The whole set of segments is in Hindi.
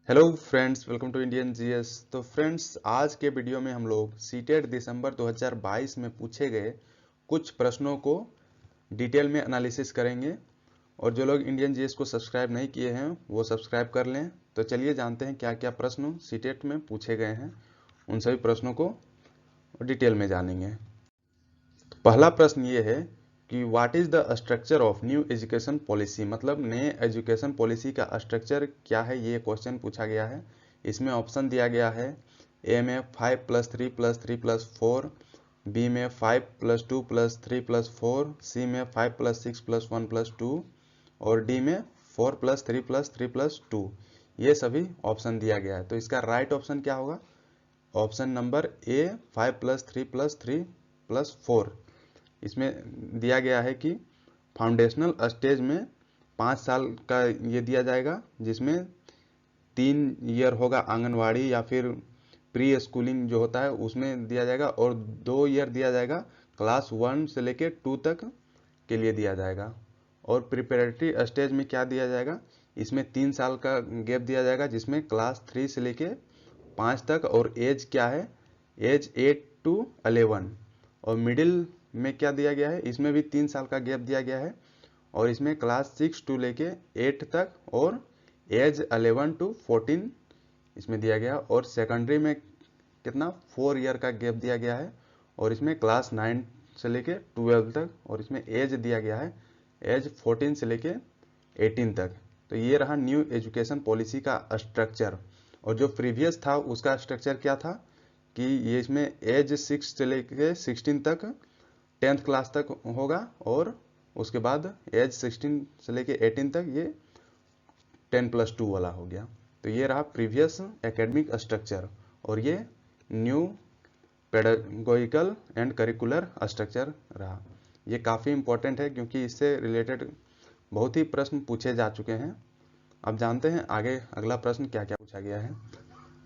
Hello friends, welcome to Indian GS. तो फ्रेंड्स, आज के वीडियो में हम लोग सीटेट दिसंबर 2022 में पूछे गए कुछ प्रश्नों को डिटेल में एनालिसिस करेंगे। और जो लोग इंडियन जीएस को सब्सक्राइब नहीं किए हैं वो सब्सक्राइब कर लें। तो चलिए जानते हैं क्या क्या प्रश्न सीटेट में पूछे गए हैं, उन सभी प्रश्नों को डिटेल में जानेंगे। तो पहला प्रश्न ये है कि what is the structure of new education policy, मतलब नए एजुकेशन पॉलिसी का स्ट्रक्चर क्या है, ये क्वेश्चन पूछा गया है। इसमें ऑप्शन दिया गया है। ए में 5+3+3+4, बी में 5+2+3+4, सी में 5+6+1+2 और डी में 4+3+3+2। ये सभी ऑप्शन दिया गया है। तो इसका राइट ऑप्शन क्या होगा? Option number A, 5+3+3+4। इसमें दिया गया है कि फाउंडेशनल स्टेज में 5 साल का ये दिया जाएगा, जिसमें 3 ईयर होगा आंगनवाड़ी या फिर प्री स्कूलिंग जो होता है उसमें दिया जाएगा, और 2 ईयर दिया जाएगा क्लास 1 से लेके 2 तक के लिए दिया जाएगा। और प्रिपरेटरी स्टेज में क्या दिया जाएगा? इसमें 3 साल का गैप दिया जाएगा, जिसमें क्लास 3 से लेके 5 तक, और एज क्या है? Age 8 to 11। और मिडिल में क्या दिया गया है? इसमें भी 3 साल का गैप दिया गया है, और इसमें क्लास 6 to लेके 8 तक और एज 11 to 14 इसमें दिया गया। और सेकेंडरी में कितना? 4 ईयर का गैप दिया गया है, और इसमें क्लास 9 से लेके 12 तक, और इसमें एज दिया गया है एज 14 से लेके 18 तक। तो ये रहा न्यू एजुकेशन पॉलिसी का स्ट्रक्चर। और जो प्रीवियस था उसका स्ट्रक्चर क्या था कि ये इसमें एज 6 से लेके 16 तक 10th क्लास तक होगा, और उसके बाद एज 16 से लेके 18 तक ये 10+2 वाला हो गया। तो ये रहा प्रीवियस एकेडमिक स्ट्रक्चर, और ये new pedagogical and curricular structure रहा। ये काफ़ी इंपॉर्टेंट है क्योंकि इससे रिलेटेड बहुत ही प्रश्न पूछे जा चुके हैं। अब जानते हैं आगे अगला प्रश्न क्या क्या पूछा गया है।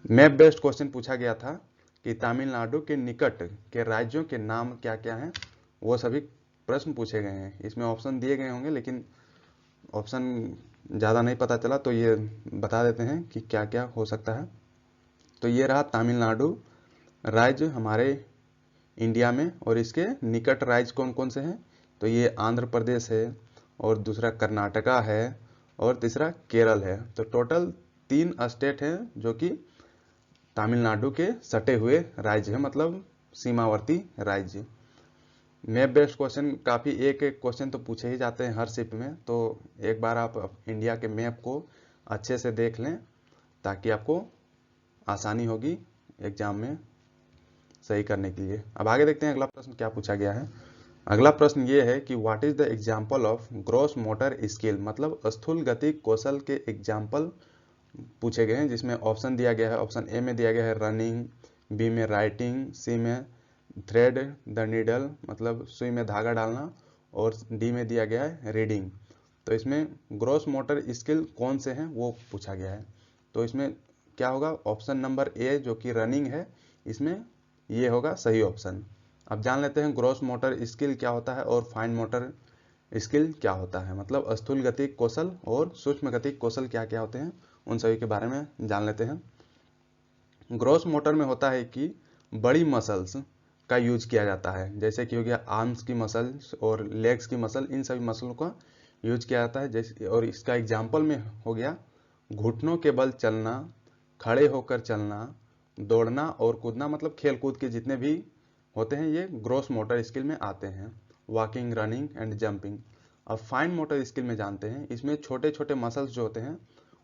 मैप बेस्ड क्वेश्चन पूछा गया था कि तमिलनाडु के निकट के राज्यों के नाम क्या क्या हैं, वो सभी प्रश्न पूछे गए हैं। इसमें ऑप्शन दिए गए होंगे, लेकिन ऑप्शन ज़्यादा नहीं पता चला, तो ये बता देते हैं कि क्या क्या हो सकता है। तो ये रहा तमिलनाडु राज्य हमारे इंडिया में, और इसके निकट राज्य कौन कौन से हैं? तो ये आंध्र प्रदेश है, और दूसरा कर्नाटका है, और तीसरा केरल है। तो टोटल 3 स्टेट हैं जो कि तमिलनाडु के सटे हुए राज्य है, मतलब सीमावर्ती राज्य। मैप बेस्ड क्वेश्चन काफ़ी एक एक क्वेश्चन तो पूछे ही जाते हैं हर शिफ्ट में, तो एक बार आप इंडिया के मैप को अच्छे से देख लें ताकि आपको आसानी होगी एग्जाम में सही करने के लिए। अब आगे देखते हैं अगला प्रश्न क्या पूछा गया है। अगला प्रश्न ये है कि what is the example of gross motor skill, मतलब स्थूल गति कौशल के एग्जाम्पल पूछे गए हैं, जिसमें ऑप्शन दिया गया है। ऑप्शन ए में दिया गया है रनिंग, बी में राइटिंग, सी में थ्रेड द नीडल, मतलब सुई में धागा डालना, और डी में दिया गया है रीडिंग। तो इसमें ग्रॉस मोटर स्किल कौन से हैं वो पूछा गया है। तो इसमें क्या होगा? ऑप्शन नंबर ए जो कि रनिंग है, इसमें ये होगा सही ऑप्शन। अब जान लेते हैं ग्रॉस मोटर स्किल क्या होता है और फाइन मोटर स्किल क्या होता है, मतलब स्थूल गति कौशल और सूक्ष्म गति कौशल क्या क्या होते हैं, उन सभी के बारे में जान लेते हैं। ग्रॉस मोटर में होता है कि बड़ी मसल्स का यूज किया जाता है, जैसे कि हो गया आर्म्स की मसल्स और लेग्स की मसल, इन सभी मसलों का यूज किया जाता है। जैसे, और इसका एग्जाम्पल में हो गया घुटनों के बल चलना, खड़े होकर चलना, दौड़ना और कूदना, मतलब खेल कूद के जितने भी होते हैं ये ग्रॉस मोटर स्किल में आते हैं। Walking, running and jumping. अब फाइन मोटर स्किल में जानते हैं, इसमें छोटे छोटे मसल्स जो होते हैं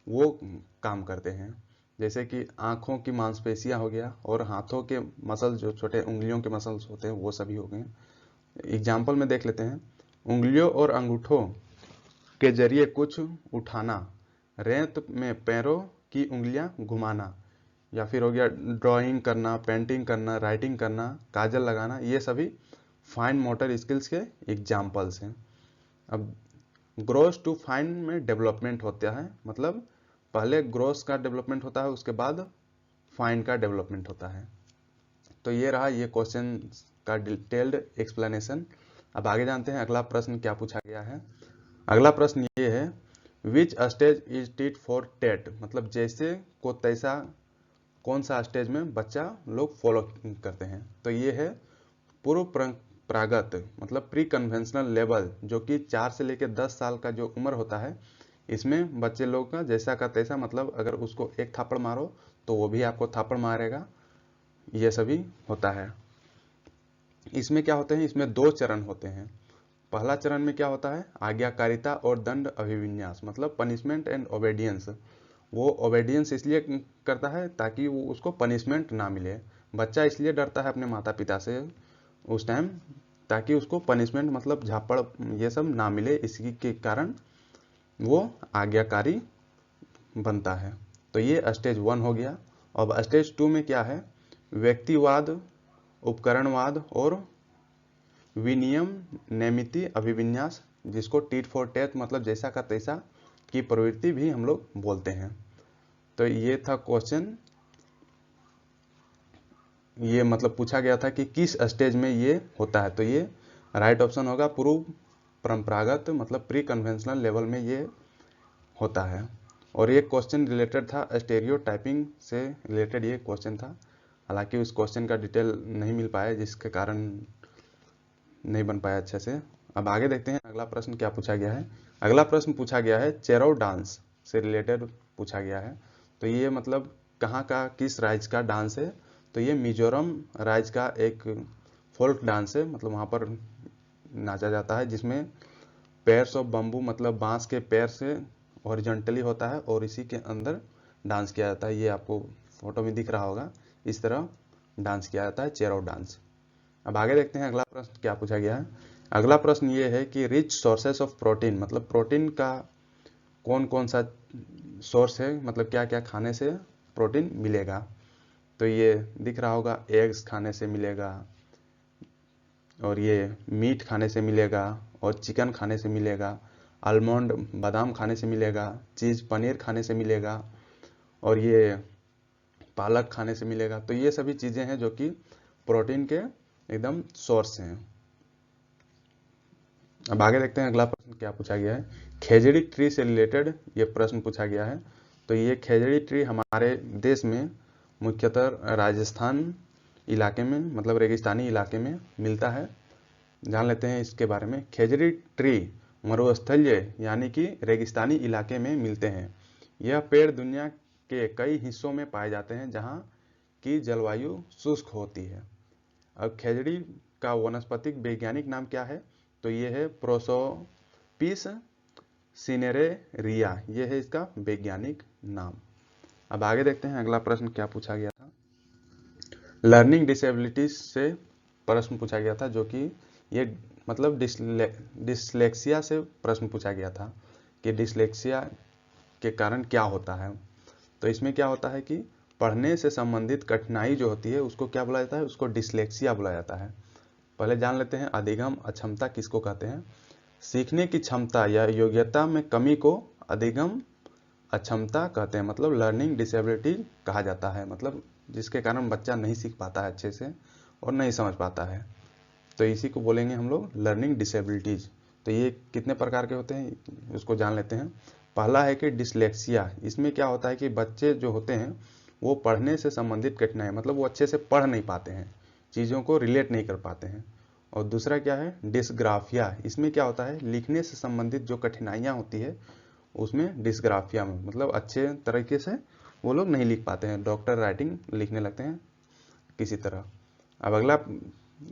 वो काम करते हैं, जैसे कि आँखों की मांसपेशियाँ हो गया, और हाथों के मसल जो छोटे उंगलियों के मसल्स होते हैं वो सभी हो गए। एग्जाम्पल में देख लेते हैं। उंगलियों और अंगूठों के जरिए कुछ उठाना, रेत में पैरों की उंगलियां घुमाना, या फिर हो गया ड्राइंग करना, पेंटिंग करना, राइटिंग करना, काजल लगाना, ये सभी फाइन मोटर स्किल्स के एग्जाम्पल्स हैं। अब ग्रोस टू फाइन में डेवलपमेंट होता है, मतलब पहले ग्रोस का डेवलपमेंट होता है, उसके बाद फाइन का डेवलपमेंट होता है। तो ये रहा ये क्वेश्चन का डिटेल्ड एक्सप्लेनेशन। अब आगे जानते हैं अगला प्रश्न क्या पूछा गया है। अगला प्रश्न ये है which stage is tit for tat, मतलब जैसे को तैसा कौन सा स्टेज में बच्चा लोग फॉलो करते हैं। तो ये है पूर्व प्रागत मतलब प्री कन्वेंशनल लेवल, जो कि 4 से लेकर 10 साल का जो उम्र होता है, इसमें बच्चे लोग का जैसा का तैसा, मतलब अगर उसको एक थापड़ मारो तो वो भी आपको थापड़ मारेगा, ये सभी होता है। इसमें क्या होते हैं, इसमें 2 चरण होते हैं। पहला चरण में क्या होता है, आज्ञाकारिता और दंड अभिविन्यास, मतलब पनिशमेंट एंड ओबेडियंस। वो ओबेडियंस इसलिए करता है ताकि वो उसको पनिशमेंट ना मिले। बच्चा इसलिए डरता है अपने माता पिता से उस टाइम, ताकि उसको पनिशमेंट मतलब झापड़ ये सब ना मिले, इसी के कारण वो आज्ञाकारी बनता है। तो ये स्टेज 1 हो गया। अब स्टेज 2 में क्या है, व्यक्तिवाद, उपकरणवाद और विनियम नैमिति अभिविन्यास, जिसको टीट फॉर टैट मतलब जैसा का तैसा की प्रवृत्ति भी हम लोग बोलते हैं। तो ये था क्वेश्चन, ये मतलब पूछा गया था कि किस स्टेज में ये होता है। तो ये राइट ऑप्शन होगा, पूर्व परंपरागत मतलब प्री कन्वेंशनल लेवल में ये होता है। और ये क्वेश्चन रिलेटेड था स्टेरियोटाइपिंग से रिलेटेड ये क्वेश्चन था। हालांकि उस क्वेश्चन का डिटेल नहीं मिल पाया, जिसके कारण नहीं बन पाया अच्छे से। अब आगे देखते हैं अगला प्रश्न क्या पूछा गया है। अगला प्रश्न पूछा गया है चेरो डांस से रिलेटेड पूछा गया है। तो ये मतलब कहाँ का किस राज्य का डांस है। तो ये मिजोरम राज्य का एक फोल्क डांस है, मतलब वहाँ पर नाचा जाता है, जिसमें पेयर्स ऑफ बम्बू मतलब बांस के पैर से हॉरिजॉन्टली होता है और इसी के अंदर डांस किया जाता है। ये आपको फोटो में दिख रहा होगा, इस तरह डांस किया जाता है चेरो डांस। अब आगे देखते हैं अगला प्रश्न क्या पूछा गया है। अगला प्रश्न ये है कि रिच सोर्सेस ऑफ प्रोटीन, मतलब प्रोटीन का कौन कौन सा सोर्स है, मतलब क्या क्या खाने से प्रोटीन मिलेगा। तो ये दिख रहा होगा, एग्स खाने से मिलेगा, और ये मीट खाने से मिलेगा, और चिकन खाने से मिलेगा, आलमंड बादाम खाने से मिलेगा, चीज़ पनीर खाने से मिलेगा, और ये पालक खाने से मिलेगा। तो ये सभी चीज़ें हैं जो कि प्रोटीन के एकदम सोर्स हैं। अब आगे देखते हैं अगला प्रश्न क्या पूछा गया है। खेजड़ी ट्री से रिलेटेड ये प्रश्न पूछा गया है। तो ये खेजड़ी ट्री हमारे देश में मुख्यतः राजस्थान इलाके में मतलब रेगिस्तानी इलाके में मिलता है। जान लेते हैं इसके बारे में। खेजड़ी ट्री मरुस्थलीय यानी कि रेगिस्तानी इलाके में मिलते हैं। यह पेड़ दुनिया के कई हिस्सों में पाए जाते हैं जहाँ की जलवायु शुष्क होती है। अब खेजड़ी का वनस्पतिक वैज्ञानिक नाम क्या है। तो ये है प्रोसोपिस सिनेरेरिया, ये है इसका वैज्ञानिक नाम। अब आगे देखते हैं अगला प्रश्न क्या पूछा गया था। लर्निंग डिसेबिलिटीज से प्रश्न पूछा गया था, जो कि ये मतलब डिसलेक्सिया से प्रश्न पूछा गया था कि डिसलेक्सिया के कारण क्या होता है। तो इसमें क्या होता है कि पढ़ने से संबंधित कठिनाई जो होती है उसको क्या बुलाया जाता है, उसको डिसलेक्सिया बुलाया जाता है। पहले जान लेते हैं अधिगम अक्षमता किसको कहते हैं। सीखने की क्षमता या योग्यता में कमी को अधिगम अक्षमता कहते हैं, मतलब लर्निंग डिसेबिलिटी कहा जाता है, मतलब जिसके कारण बच्चा नहीं सीख पाता है अच्छे से और नहीं समझ पाता है। तो इसी को बोलेंगे हम लोग लर्निंग डिसेबिलिटीज। तो ये कितने प्रकार के होते हैं उसको जान लेते हैं। पहला है कि डिसलेक्सिया। इसमें क्या होता है कि बच्चे जो होते हैं वो पढ़ने से संबंधित कठिनाई, मतलब वो अच्छे से पढ़ नहीं पाते हैं, चीज़ों को रिलेट नहीं कर पाते हैं। और दूसरा क्या है, डिस्ग्राफिया। इसमें क्या होता है, लिखने से संबंधित जो कठिनाइयाँ होती है उसमें डिस्ग्राफिया में मतलब अच्छे तरीके से वो लोग नहीं लिख पाते हैं, डॉक्टर राइटिंग लिखने लगते हैं किसी तरह। अब अगला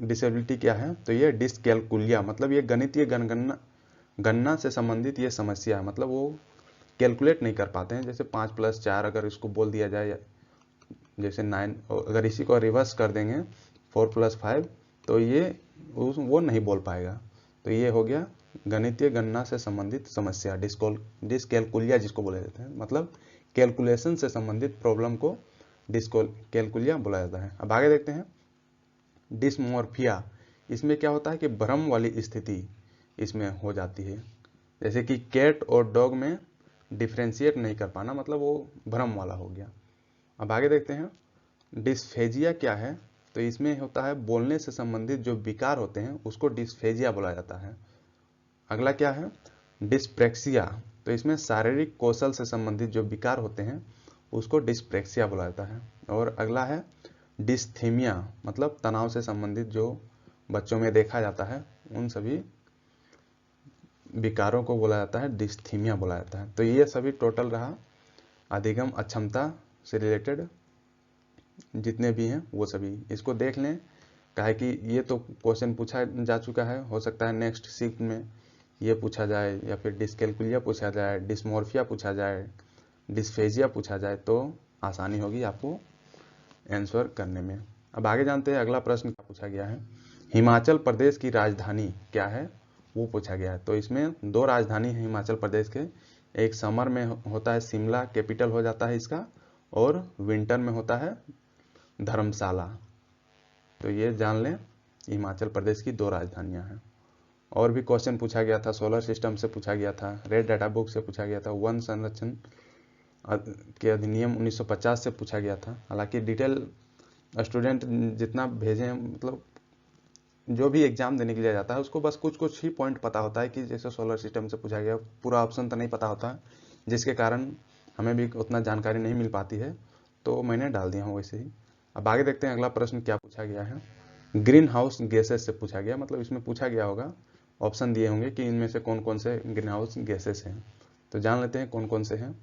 डिसेबिलिटी क्या है, तो ये डिसकैलकुलिया, मतलब ये गणितीय गणना से संबंधित ये समस्या है, मतलब वो कैलकुलेट नहीं कर पाते हैं। जैसे 5+4 अगर इसको बोल दिया जाए, जैसे 9, अगर इसी को रिवर्स कर देंगे 4+5, तो ये वो नहीं बोल पाएगा। तो ये हो गया गणितीय गणना से संबंधित समस्या, डिसकैलकुलिया जिसको बोले जाते हैं, मतलब कैलकुलेशन से संबंधित प्रॉब्लम को डिसकैलकुलिया बोला जाता है। अब आगे देखते हैं डिसमोर्फिया। इसमें क्या होता है कि भ्रम वाली स्थिति इसमें हो जाती है, जैसे कि कैट और डॉग में डिफ्रेंशिएट नहीं कर पाना, मतलब वो भ्रम वाला हो गया। अब आगे देखते हैं डिस्फेजिया क्या है। तो इसमें होता है बोलने से संबंधित जो विकार होते हैं उसको डिस्फेजिया बोला जाता है। अगला क्या है डिस्प्रेक्सिया। तो इसमें शारीरिक कौशल से संबंधित जो विकार होते हैं उसको डिस्प्रेक्सिया बोला जाता है। और अगला है डिस्थीमिया, मतलब तनाव से संबंधित जो बच्चों में देखा जाता है उन सभी विकारों को बोला जाता है डिस्थीमिया बोला जाता है। तो ये सभी टोटल रहा अधिगम अक्षमता से रिलेटेड जितने भी हैं वो सभी। इसको देख लें, काहे कि ये तो क्वेश्चन पूछा जा चुका है, हो सकता है नेक्स्ट शिफ्ट में ये पूछा जाए या फिर डिस्कैल्कुलिया पूछा जाए, डिस्मोर्फिया पूछा जाए, डिस्फेजिया पूछा जाए, तो आसानी होगी आपको आंसर करने में। अब आगे जानते हैं अगला प्रश्न क्या पूछा गया है। हिमाचल प्रदेश की राजधानी क्या है वो पूछा गया है। तो इसमें दो राजधानी है हिमाचल प्रदेश के, एक समर में होता है शिमला, कैपिटल हो जाता है इसका, और विंटर में होता है धर्मशाला। तो ये जान लें हिमाचल प्रदेश की दो राजधानियां हैं। और भी क्वेश्चन पूछा गया था, सोलर सिस्टम से पूछा गया था, रेड डाटा बुक से पूछा गया था, वन संरक्षण के अधिनियम 1950 से पूछा गया था। हालांकि डिटेल स्टूडेंट जितना भेजे, मतलब जो भी एग्जाम देने के लिए जाता है उसको बस कुछ कुछ ही पॉइंट पता होता है कि जैसे सोलर सिस्टम से पूछा गया, पूरा ऑप्शन तो नहीं पता होता है, जिसके कारण हमें भी उतना जानकारी नहीं मिल पाती है, तो मैंने डाल दिया हूँ वैसे ही। अब आगे देखते हैं अगला प्रश्न क्या पूछा गया है। ग्रीन हाउस गैसेस से पूछा गया, मतलब इसमें पूछा गया होगा, ऑप्शन दिए होंगे कि इनमें से कौन कौन से ग्रीन हाउस गैसेस हैं। तो जान लेते हैं कौन कौन से हैं।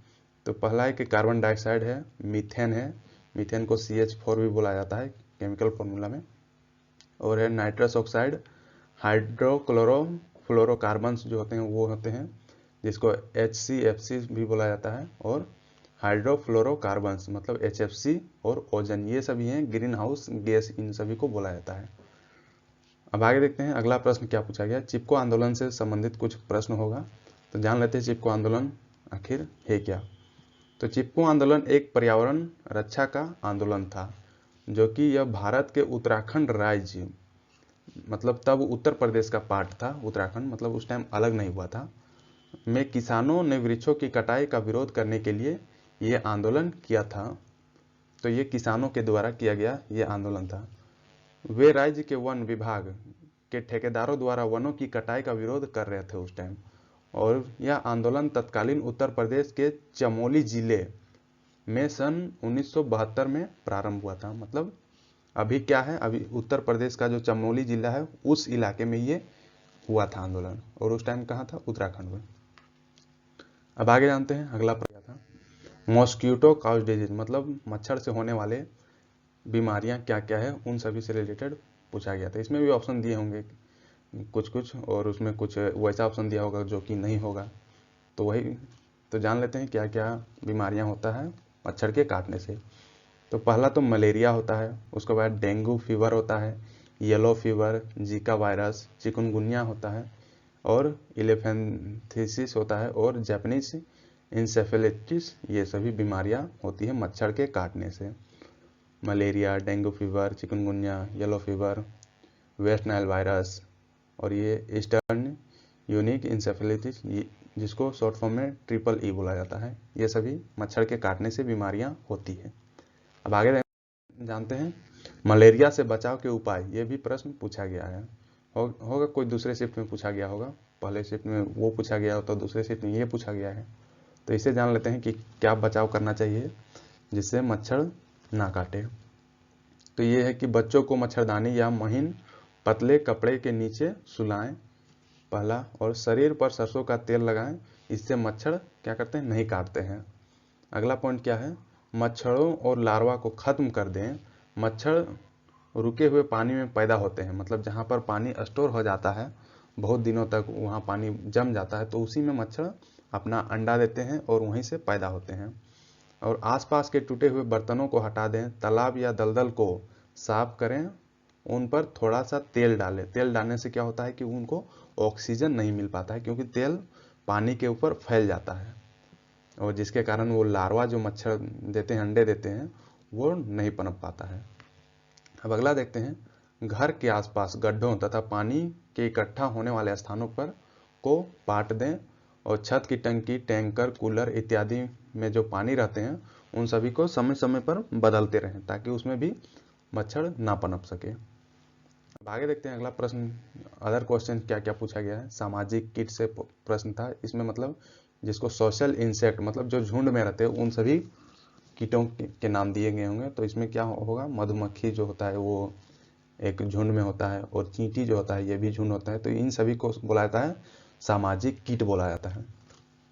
तो पहला है कि कार्बन डाइऑक्साइड है, मीथेन है, मीथेन को CH4 भी बोला जाता है केमिकल फॉर्मूला में, और है नाइट्रस ऑक्साइड, हाइड्रोक्लोरोफ्लोरोकार्बन्स जो होते हैं वो होते हैं, जिसको HCFC भी बोला जाता है, और हाइड्रोफ्लोरोकार्बन्स मतलब HFC और ओजन, ये सभी हैं ग्रीन हाउस गैस, इन सभी को बोला जाता है। अब आगे देखते हैं अगला प्रश्न क्या पूछा गया। चिपको आंदोलन से संबंधित कुछ प्रश्न होगा, तो जान लेते हैं चिपको आंदोलन आखिर है क्या। तो चिपको आंदोलन एक पर्यावरण रक्षा का आंदोलन था, जो कि यह भारत के उत्तराखंड राज्य, मतलब तब उत्तर प्रदेश का पार्ट था, उत्तराखंड मतलब उस टाइम अलग नहीं हुआ था, में किसानों ने वृक्षों की कटाई का विरोध करने के लिए ये आंदोलन किया था। तो ये किसानों के द्वारा किया गया ये आंदोलन था। वे राज्य के वन विभाग के ठेकेदारों द्वारा वनों की कटाई का विरोध कर रहे थे उस टाइम, और यह आंदोलन तत्कालीन उत्तर प्रदेश के चमोली जिले में सन 1972 में प्रारंभ हुआ था। मतलब अभी क्या है, अभी उत्तर प्रदेश का जो चमोली जिला है उस इलाके में ये हुआ था आंदोलन, और उस टाइम कहाँ था, उत्तराखंड में। अब आगे जानते हैं अगला प्रश्न था मॉस्किटो काउज डिजीज, मतलब मच्छर से होने वाले बीमारियां क्या क्या है, उन सभी से रिलेटेड पूछा गया था। इसमें भी ऑप्शन दिए होंगे कुछ कुछ, और उसमें कुछ वैसा ऑप्शन दिया होगा जो कि नहीं होगा, तो वही तो जान लेते हैं क्या क्या बीमारियां होता है मच्छर के काटने से। तो पहला तो मलेरिया होता है, उसके बाद डेंगू फीवर होता है, yellow fever, Zika virus, chikungunya होता है, और इलेफेंथिसिस होता है, और जापानीज इंसेफेलाइटिस, ये सभी बीमारियां होती हैं मच्छर के काटने से। Malaria, dengue fever, chikungunya, yellow fever, West Nile virus, और ये ईस्टर्न यूनिक इंसेफेलाइटिस, जिसको शॉर्ट फॉर्म में EEE बोला जाता है, ये सभी मच्छर के काटने से बीमारियां होती है। अब आगे जानते हैं मलेरिया से बचाव के उपाय, ये भी प्रश्न पूछा गया है, होगा कोई दूसरे शिफ्ट में पूछा गया होगा, पहले शिफ्ट में वो पूछा गया हो तो दूसरे शिफ्ट में ये पूछा गया है। तो इसे जान लेते हैं कि क्या बचाव करना चाहिए जिससे मच्छर ना काटे। तो ये है कि बच्चों को मच्छरदानी या महीन पतले कपड़े के नीचे सुलाएं पहला, और शरीर पर सरसों का तेल लगाएं, इससे मच्छर क्या करते हैं, नहीं काटते हैं। अगला पॉइंट क्या है, मच्छरों और लार्वा को खत्म कर दें। मच्छर रुके हुए पानी में पैदा होते हैं, मतलब जहाँ पर पानी स्टोर हो जाता है बहुत दिनों तक, वहाँ पानी जम जाता है, तो उसी में मच्छर अपना अंडा देते हैं और वहीं से पैदा होते हैं। और आसपास के टूटे हुए बर्तनों को हटा दें, तालाब या दलदल को साफ करें, उन पर थोड़ा सा तेल डालें। तेल डालने से क्या होता है कि उनको ऑक्सीजन नहीं मिल पाता है, क्योंकि तेल पानी के ऊपर फैल जाता है, और जिसके कारण वो लार्वा जो मच्छर देते हैं, अंडे देते हैं, वो नहीं पनप पाता है। अब अगला देखते हैं घर के आसपास गड्ढों तथा पानी के इकट्ठा होने वाले स्थानों पर को पाट दें, और छत की टंकी, टैंकर, कूलर इत्यादि में जो पानी रहते हैं उन सभी को समय समय पर बदलते रहें, ताकि उसमें भी मच्छर ना पनप सके। अब आगे देखते हैं अगला प्रश्न, अदर क्वेश्चन क्या क्या पूछा गया है। सामाजिक किट से प्रश्न था, इसमें मतलब जिसको सोशल इंसेक्ट मतलब जो झुंड में रहते हैं उन सभी कीटों के नाम दिए गए होंगे। तो इसमें क्या होगा, मधुमक्खी जो होता है वो एक झुंड में होता है, और चींटी जो होता है ये भी झुंड होता है। तो इन सभी को बोला जाता है सामाजिक कीट बोला जाता है।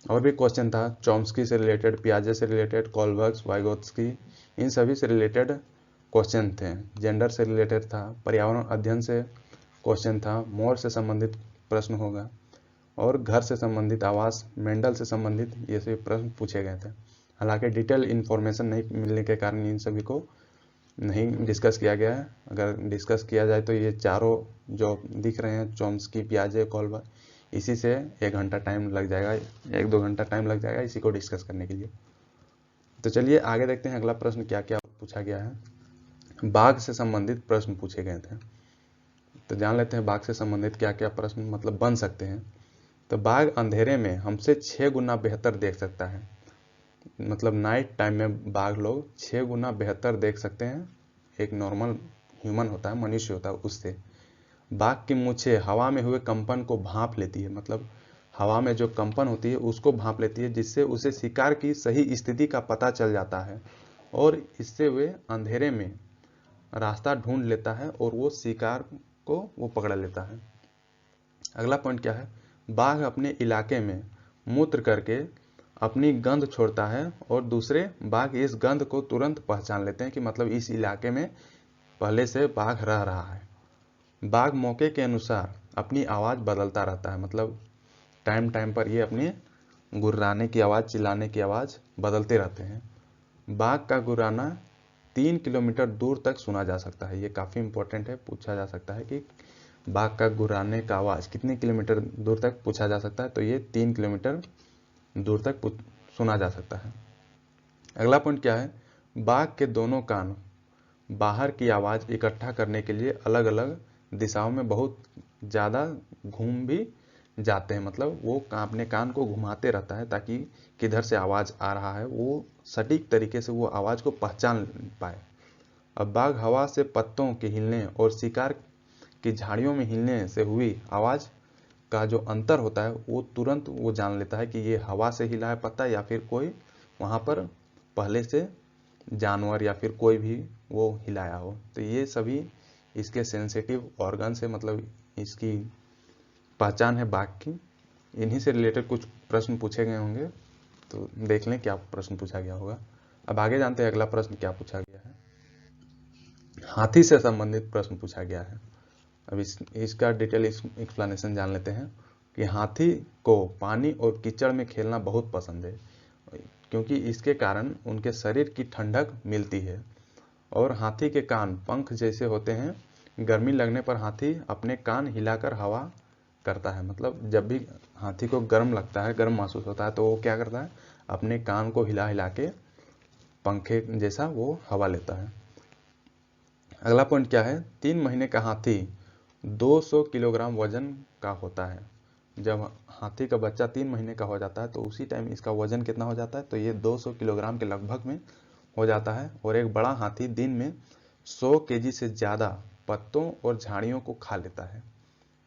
और भी क्वेश्चन था चॉम्स्की से रिलेटेड, पियाजे से रिलेटेड, कोलबर्ग्स, वाइगोत्स्की, इन सभी से रिलेटेड क्वेश्चन थे। जेंडर से रिलेटेड था, पर्यावरण अध्ययन से क्वेश्चन था, मोर से संबंधित प्रश्न होगा, और घर से संबंधित, आवास, मेंडल से संबंधित ये सभी प्रश्न पूछे गए थे। हालांकि डिटेल इन्फॉर्मेशन नहीं मिलने के कारण इन सभी को नहीं डिस्कस किया गया है। अगर डिस्कस किया जाए तो ये चारों जो दिख रहे हैं चॉम्स्की, पियाजे, कोलबर्ग, इसी से 1 घंटा टाइम लग जाएगा, 1-2 घंटा टाइम लग जाएगा इसी को डिस्कस करने के लिए। तो चलिए आगे देखते हैं अगला प्रश्न क्या क्या पूछा गया है। बाघ से संबंधित प्रश्न पूछे गए थे, तो जान लेते हैं बाघ से संबंधित क्या क्या प्रश्न मतलब बन सकते हैं। तो बाघ अंधेरे में हमसे 6 गुना बेहतर देख सकता है, मतलब नाइट टाइम में बाघ लोग 6 गुना बेहतर देख सकते हैं, एक नॉर्मल ह्यूमन होता है, मनुष्य होता है उससे। बाघ की मूछें हवा में हुए कंपन को भांप लेती है, मतलब हवा में जो कंपन होती है उसको भांप लेती है, जिससे उसे शिकार की सही स्थिति का पता चल जाता है, और इससे वे अंधेरे में रास्ता ढूंढ लेता है और वो शिकार को वो पकड़ लेता है। अगला पॉइंट क्या है, बाघ अपने इलाके में मूत्र करके अपनी गंध छोड़ता है, और दूसरे बाघ इस गंध को तुरंत पहचान लेते हैं कि मतलब इस इलाके में पहले से बाघ रह रहा है। बाघ मौके के अनुसार अपनी आवाज़ बदलता रहता है, मतलब टाइम टाइम पर ये अपनी गुर्राने की आवाज़, चिल्लाने की आवाज़ बदलते रहते हैं। बाघ का गुर्राना 3 किलोमीटर दूर तक सुना जा सकता है, ये काफ़ी इंपॉर्टेंट है, पूछा जा सकता है कि बाघ का गुर्राने का आवाज़ कितने किलोमीटर दूर तक पूछा जा सकता है, तो ये 3 किलोमीटर दूर तक सुना जा सकता है। अगला पॉइंट क्या है, बाघ के दोनों कान बाहर की आवाज़ इकट्ठा करने के लिए अलग अलग दिशाओं में बहुत ज़्यादा घूम भी जाते हैं, मतलब वो अपने कान को घुमाते रहता है ताकि किधर से आवाज़ आ रहा है वो सटीक तरीके से वो आवाज़ को पहचान पाए। अब बाघ हवा से पत्तों के हिलने और शिकार की झाड़ियों में हिलने से हुई आवाज़ का जो अंतर होता है वो तुरंत वो जान लेता है कि ये हवा से हिला है पत्ता या फिर कोई वहाँ पर पहले से जानवर या फिर कोई भी वो हिलाया हो। तो ये सभी इसके सेंसिटिव ऑर्गन से मतलब इसकी पहचान है बाघ की। इन्हीं से रिलेटेड कुछ प्रश्न पूछे गए होंगे, तो देख लें क्या प्रश्न पूछा गया होगा। अब आगे जानते हैं अगला प्रश्न क्या पूछा गया है। हाथी से संबंधित प्रश्न पूछा गया है। अब इसका डिटेल एक्सप्लेनेशन जान लेते हैं कि हाथी को पानी और कीचड़ में खेलना बहुत पसंद है, क्योंकि इसके कारण उनके शरीर की ठंडक मिलती है, और हाथी के कान पंख जैसे होते हैं। गर्मी लगने पर हाथी अपने कान हिलाकर हवा करता है, मतलब जब भी हाथी को गर्म लगता है, गर्म महसूस होता है, तो वो क्या करता है, अपने कान को हिला हिला के पंखे जैसा वो हवा लेता है। अगला पॉइंट क्या है, 3 महीने का हाथी 200 किलोग्राम वजन का होता है। जब हाथी का बच्चा 3 महीने का हो जाता है तो उसी टाइम इसका वजन कितना हो जाता है, तो ये 200 किलोग्राम के लगभग में हो जाता है। और एक बड़ा हाथी दिन में 100 केजी से ज़्यादा पत्तों और झाड़ियों को खा लेता है,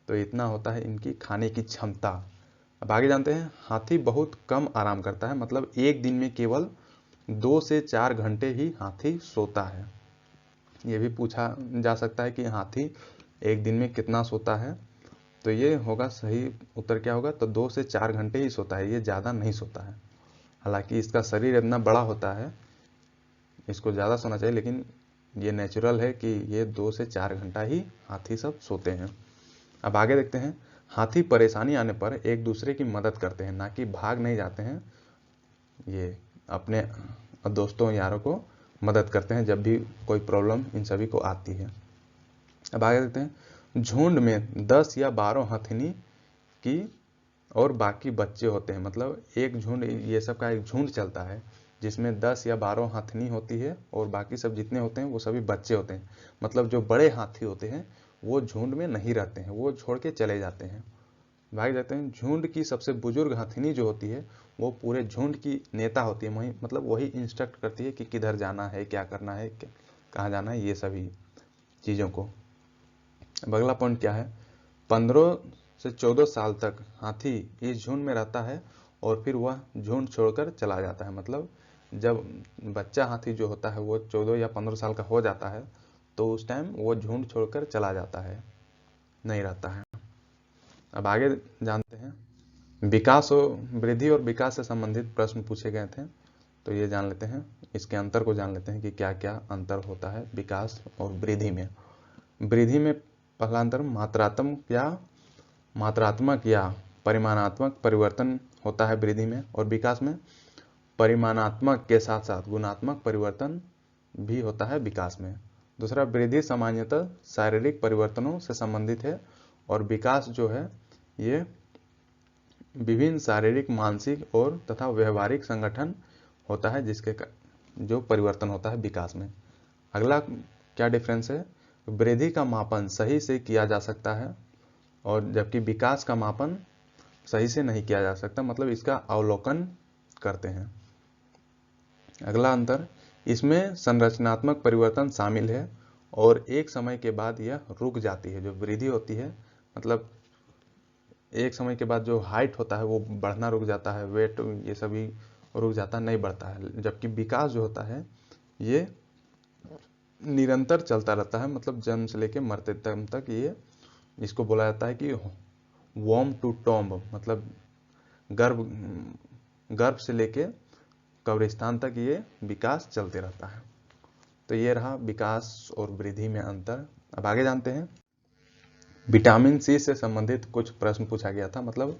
तो इतना होता है इनकी खाने की क्षमता। अब आगे जानते हैं, हाथी बहुत कम आराम करता है, मतलब एक दिन में केवल 2 से 4 घंटे ही हाथी सोता है। ये भी पूछा जा सकता है कि हाथी एक दिन में कितना सोता है, तो ये होगा सही उत्तर क्या होगा, तो 2 से 4 घंटे ही सोता है, ये ज़्यादा नहीं सोता है। हालांकि इसका शरीर इतना बड़ा होता है, इसको ज़्यादा सोना चाहिए, लेकिन ये नेचुरल है कि ये 2 से 4 घंटा ही हाथी सब सोते हैं। अब आगे देखते हैं, हाथी परेशानी आने पर एक दूसरे की मदद करते हैं, ना कि भाग नहीं जाते हैं, ये अपने दोस्तों यारों को मदद करते हैं जब भी कोई प्रॉब्लम इन सभी को आती है। अब आगे देखते हैं, झुंड में 10 या 12 हथिनी की और बाकी बच्चे होते हैं, मतलब एक झुंड, ये सब का एक झुंड चलता है जिसमें 10 या 12 हथिनी होती है और बाकी सब जितने होते हैं वो सभी बच्चे होते हैं। मतलब जो बड़े हाथी होते हैं वो झुंड में नहीं रहते हैं, वो छोड़ के चले जाते हैं, भाग जाते हैं। झुंड की सबसे बुजुर्ग हथिनी जो होती है वो पूरे झुंड की नेता होती है, वही मतलब वही इंस्ट्रक्ट करती है कि किधर जाना है, क्या करना है, कहाँ जाना है, ये सभी चीज़ों को। अब अगला पॉइंट क्या है, 15 से 14 साल तक हाथी इस झुंड में रहता है और फिर वह झुंड छोड़कर चला जाता है। मतलब जब बच्चा हाथी जो होता है वो 14 या 15 साल का हो जाता है तो उस टाइम वो झुंड छोड़कर चला जाता है, नहीं रहता है। अब आगे जानते हैं, विकास और वृद्धि और विकास से संबंधित प्रश्न पूछे गए थे, तो ये जान लेते हैं, इसके अंतर को जान लेते हैं कि क्या क्या अंतर होता है विकास और वृद्धि में। वृद्धि में पहला अंतर मात्रात्मक या परिमाणात्मक परिवर्तन होता है वृद्धि में, और विकास में परिमाणात्मक के साथ साथ गुणात्मक परिवर्तन भी होता है विकास में। दूसरा, वृद्धि सामान्यतः शारीरिक परिवर्तनों से संबंधित है और विकास जो है ये विभिन्न शारीरिक, मानसिक और तथा व्यवहारिक संगठन होता है जिसके जो परिवर्तन होता है विकास में। अगला क्या डिफरेंस है, वृद्धि का मापन सही से किया जा सकता है और जबकि विकास का मापन सही से नहीं किया जा सकता, मतलब इसका अवलोकन करते हैं। अगला अंतर, इसमें संरचनात्मक परिवर्तन शामिल है और एक समय के बाद यह रुक जाती है। जो वृद्धि होती है मतलब एक समय के बाद जो हाइट होता है वो बढ़ना रुक जाता है, वेट ये सभी रुक जाता है, नहीं बढ़ता है। जबकि विकास जो होता है ये निरंतर चलता रहता है, मतलब जन्म से लेकर मरते दम तक ये, इसको बोला जाता है कि वॉर्म टू टॉम्ब, मतलब गर्भ से लेके कब्रिस्तान तक ये विकास चलते रहता है। तो ये रहा विकास और वृद्धि में अंतर। अब आगे जानते हैं, विटामिन सी से संबंधित कुछ प्रश्न पूछा गया था, मतलब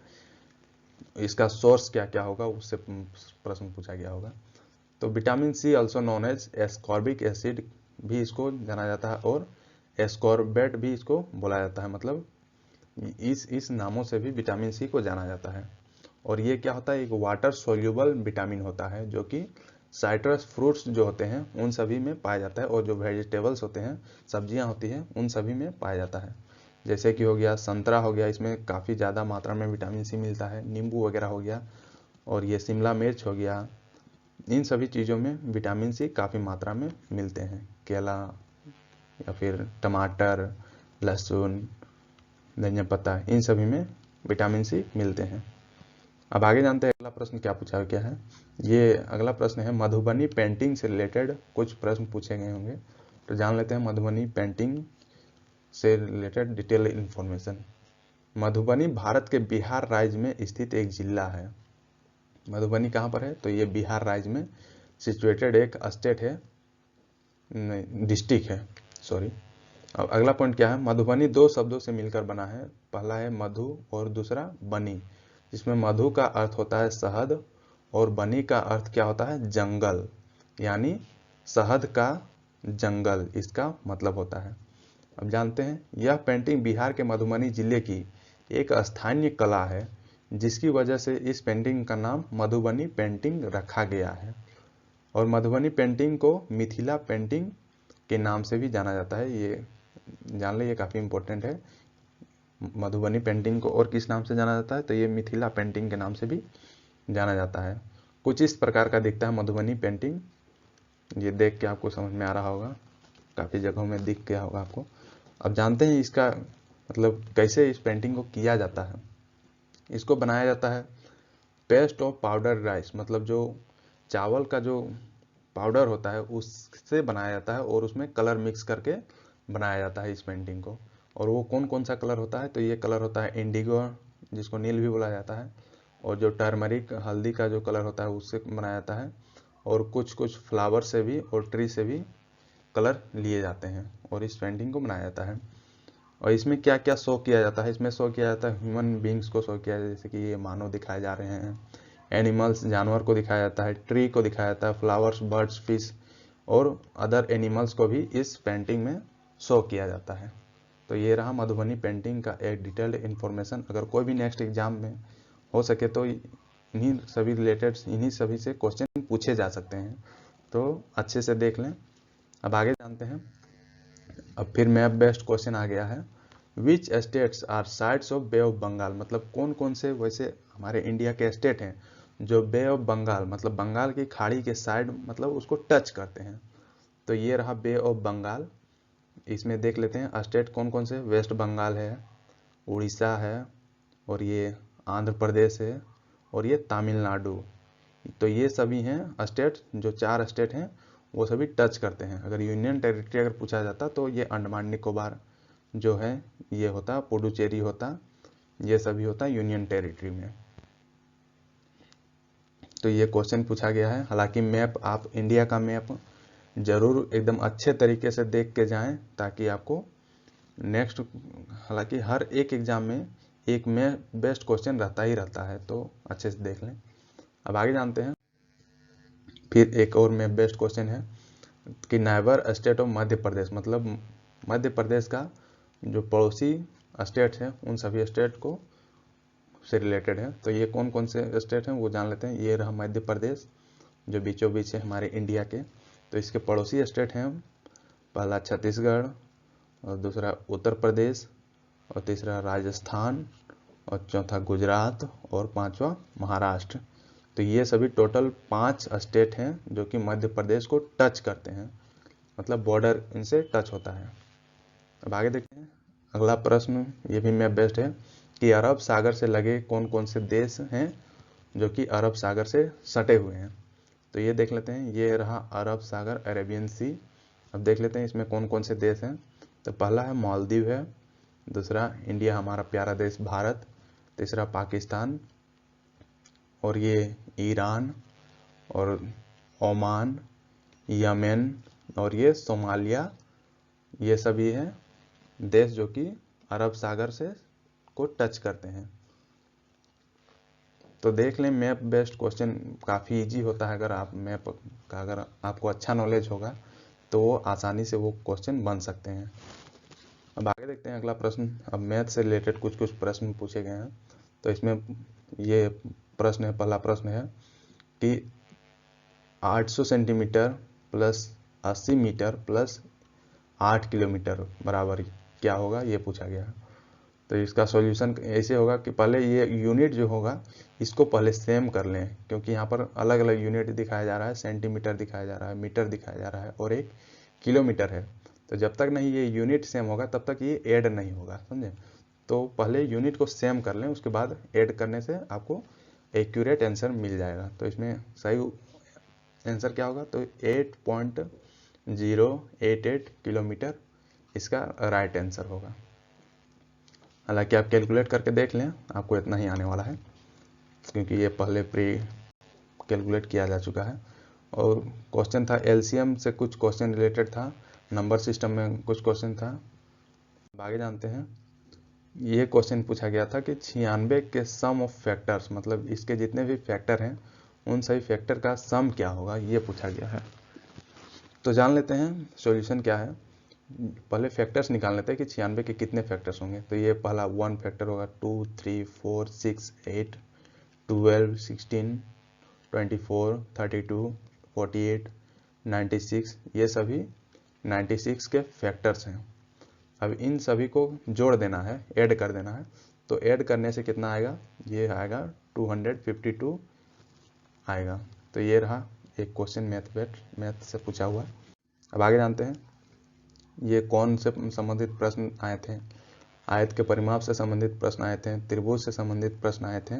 इसका सोर्स क्या क्या होगा उससे प्रश्न पूछा गया होगा। तो vitamin C also known as ascorbic acid भी इसको जाना जाता है और एस्कॉर्बेट भी इसको बोला जाता है, मतलब इस नामों से भी विटामिन सी को जाना जाता है। और ये क्या होता है, एक वाटर सोल्यूबल विटामिन होता है जो कि साइट्रस फ्रूट्स जो होते हैं उन सभी में पाया जाता है, और जो वेजिटेबल्स होते हैं, सब्जियां होती हैं, उन सभी में पाया जाता है। जैसे कि हो गया संतरा हो गया, इसमें काफ़ी ज़्यादा मात्रा में विटामिन सी मिलता है। नींबू वगैरह हो गया, और ये शिमला मिर्च हो गया, इन सभी चीज़ों में विटामिन सी काफ़ी मात्रा में मिलते हैं। केला या फिर टमाटर, लहसुन, धनिया पत्ता, इन सभी में विटामिन सी मिलते हैं। अब आगे जानते हैं अगला प्रश्न क्या पूछा गया है। ये अगला प्रश्न है, मधुबनी पेंटिंग से रिलेटेड कुछ प्रश्न पूछे गए होंगे, तो जान लेते हैं मधुबनी पेंटिंग से related detail information. Madhubani Bharat के बिहार राज्य में स्थित एक जिला है। मधुबनी कहाँ पर है, तो ये बिहार राज्य में सिचुएटेड एक स्टेट है, डिस्ट्रिक्ट है, सॉरी। अब अगला पॉइंट क्या है, मधुबनी दो शब्दों से मिलकर बना है। पहला है मधु और दूसरा बनी, जिसमें मधु का अर्थ होता है शहद और बनी का अर्थ क्या होता है, जंगल, यानी शहद का जंगल इसका मतलब होता है। अब जानते हैं, यह पेंटिंग बिहार के मधुबनी जिले की एक स्थानीय कला है जिसकी वजह से इस पेंटिंग का नाम मधुबनी पेंटिंग रखा गया है। और मधुबनी पेंटिंग को मिथिला पेंटिंग के नाम से भी जाना जाता है, ये जान ले, ये काफ़ी इंपॉर्टेंट है। मधुबनी पेंटिंग को और किस नाम से जाना जाता है, तो ये मिथिला पेंटिंग के नाम से भी जाना जाता है। कुछ इस प्रकार का दिखता है मधुबनी पेंटिंग, ये देख के आपको समझ में आ रहा होगा, काफ़ी जगहों में दिख गया होगा आपको। अब जानते हैं इसका मतलब कैसे इस पेंटिंग को किया जाता है। इसको बनाया जाता है पेस्ट ऑफ पाउडर राइस, मतलब जो चावल का जो पाउडर होता है उससे बनाया जाता है और उसमें कलर मिक्स करके बनाया जाता है इस पेंटिंग को। और वो कौन कौन सा कलर होता है, तो ये कलर होता है इंडिगो, जिसको नील भी बोला जाता है, और जो टर्मरिक हल्दी का जो कलर होता है उससे बनाया जाता है, और कुछ कुछ फ्लावर से भी और ट्री से भी कलर लिए जाते हैं और इस पेंटिंग को बनाया जाता है। और इसमें क्या क्या शो किया जाता है, इसमें शो किया जाता है ह्यूमन बींग्स को शो किया जाता है, जैसे कि ये मानव दिखाए जा रहे हैं, एनिमल्स जानवर को दिखाया जाता है, ट्री को दिखाया जाता है, फ्लावर्स, बर्ड्स, फिश और अदर एनिमल्स को भी इस पेंटिंग में शो किया जाता है। तो ये रहा मधुबनी पेंटिंग का एक डिटेल्ड इन्फॉर्मेशन। अगर कोई भी नेक्स्ट एग्जाम में हो सके तो इन्हीं सभी रिलेटेड, इन्हीं सभी से क्वेश्चन पूछे जा सकते हैं, तो अच्छे से देख लें। अब आगे जानते हैं, अब फिर मैप बेस्ड क्वेश्चन आ गया है। Which states are sides of Bay of Bengal, मतलब कौन कौन से वैसे हमारे इंडिया के स्टेट हैं जो बे ऑफ बंगाल, मतलब बंगाल की खाड़ी के साइड, मतलब उसको टच करते हैं। तो ये रहा बे ऑफ बंगाल। इसमें देख लेते हैं स्टेट कौन कौन से, वेस्ट बंगाल है, उड़ीसा है, और ये आंध्र प्रदेश है, और ये तमिलनाडु। तो ये सभी हैं स्टेट, जो 4 स्टेट हैं वो सभी टच करते हैं। अगर यूनियन टेरिटरी अगर पूछा जाता तो ये अंडमान निकोबार जो है ये होता, पुडुचेरी होता, ये सभी होता यूनियन टेरिटरी में। तो ये क्वेश्चन पूछा गया है। हालांकि मैप, आप इंडिया का मैप जरूर एकदम अच्छे तरीके से देख के जाएं ताकि आपको नेक्स्ट, हालांकि हर एक एग्जाम में एक में बेस्ट क्वेश्चन रहता ही रहता है, तो अच्छे से देख लें। अब आगे जानते हैं। फिर एक और में बेस्ट क्वेश्चन है कि neighbour state of Madhya Pradesh, मतलब मध्य प्रदेश का जो पड़ोसी स्टेट है उन सभी स्टेट को से रिलेटेड है। तो ये कौन कौन से स्टेट हैं वो जान लेते हैं। ये रहा मध्य प्रदेश जो बीचों बीच है हमारे इंडिया के। तो इसके पड़ोसी स्टेट हैं, पहला छत्तीसगढ़, और दूसरा उत्तर प्रदेश, और तीसरा राजस्थान, और चौथा गुजरात, और पांचवा महाराष्ट्र। तो ये सभी टोटल 5 स्टेट हैं जो कि मध्य प्रदेश को टच करते हैं, मतलब बॉर्डर इनसे टच होता है। अब आगे देखते हैं अगला प्रश्न, ये भी मैप बेस्ड है कि अरब सागर से लगे कौन कौन से देश हैं जो कि अरब सागर से सटे हुए हैं। तो ये देख लेते हैं। ये रहा अरब सागर, अरेबियन सी। अब देख लेते हैं इसमें कौन कौन से देश हैं। तो पहला है मालदीव है, दूसरा इंडिया हमारा प्यारा देश भारत, तीसरा पाकिस्तान, और ये ईरान, और ओमान, यमन, और ये सोमालिया। ये सभी हैं देश जो कि अरब सागर से को टच करते हैं। तो देख लें, मैप बेस्ड क्वेश्चन काफ़ी इजी होता है। अगर आप मैप का अगर आपको अच्छा नॉलेज होगा तो वो आसानी से वो क्वेश्चन बन सकते हैं। अब आगे देखते हैं अगला प्रश्न। अब मैथ से रिलेटेड कुछ कुछ प्रश्न पूछे गए हैं। तो इसमें ये प्रश्न है, पहला प्रश्न है कि 800 centimetre plus 80 metre plus 8 kilometre बराबर क्या होगा, ये पूछा गया है। तो इसका सॉल्यूशन ऐसे होगा कि पहले ये यूनिट जो होगा इसको पहले सेम कर लें, क्योंकि यहाँ पर अलग अलग यूनिट दिखाया जा रहा है, सेंटीमीटर दिखाया जा रहा है, मीटर दिखाया जा रहा है, और एक किलोमीटर है। तो जब तक नहीं ये यूनिट सेम होगा तब तक ये ऐड नहीं होगा, समझे। तो पहले यूनिट को सेम कर लें, उसके बाद ऐड करने से आपको एक्यूरेट आंसर मिल जाएगा। तो इसमें सही आंसर क्या होगा, तो 8.088 किलोमीटर इसका राइट आंसर होगा। हालांकि आप कैलकुलेट करके देख लें, आपको इतना ही आने वाला है, क्योंकि ये पहले प्री कैलकुलेट किया जा चुका है। और क्वेश्चन था एलसीएम से, कुछ क्वेश्चन रिलेटेड था, नंबर सिस्टम में कुछ क्वेश्चन था। अब आगे जानते हैं। ये क्वेश्चन पूछा गया था कि 96 के सम ऑफ फैक्टर्स, मतलब इसके जितने भी फैक्टर हैं उन सभी फैक्टर का सम क्या होगा, ये पूछा गया है। तो जान लेते हैं सॉल्यूशन क्या है। पहले फैक्टर्स निकाल लेते हैं कि 96 के कितने फैक्टर्स होंगे। तो ये पहला 1 फैक्टर होगा, 2, 3, 4, 6, 8, 12, 16, 24, 32, 48, 96, ये सभी 96 के फैक्टर्स हैं। अब इन सभी को जोड़ देना है, ऐड कर देना है। तो ऐड करने से कितना आएगा, ये आएगा 252 आएगा। तो ये रहा एक क्वेश्चन मैथ से पूछा हुआ। अब आगे जानते हैं ये कौन से संबंधित प्रश्न आए थे। आयत के परिमाप से संबंधित प्रश्न आए थे, त्रिभुज से संबंधित प्रश्न आए थे।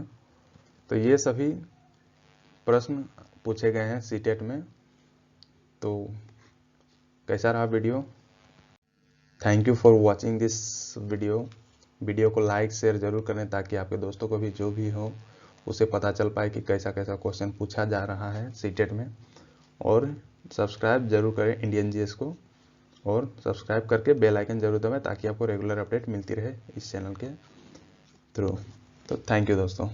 तो ये सभी प्रश्न पूछे गए हैं सीटेट में। तो कैसा रहा video. Thank you for watching this video को लाइक शेयर जरूर करें ताकि आपके दोस्तों को भी जो भी हो उसे पता चल पाए कि कैसा कैसा क्वेश्चन पूछा जा रहा है सीटेट में। और सब्सक्राइब जरूर करें इंडियन जीएस को, और सब्सक्राइब करके बेल आइकन जरूर दबाएं ताकि आपको रेगुलर अपडेट मिलती रहे इस चैनल के थ्रू। तो थैंक यू दोस्तों।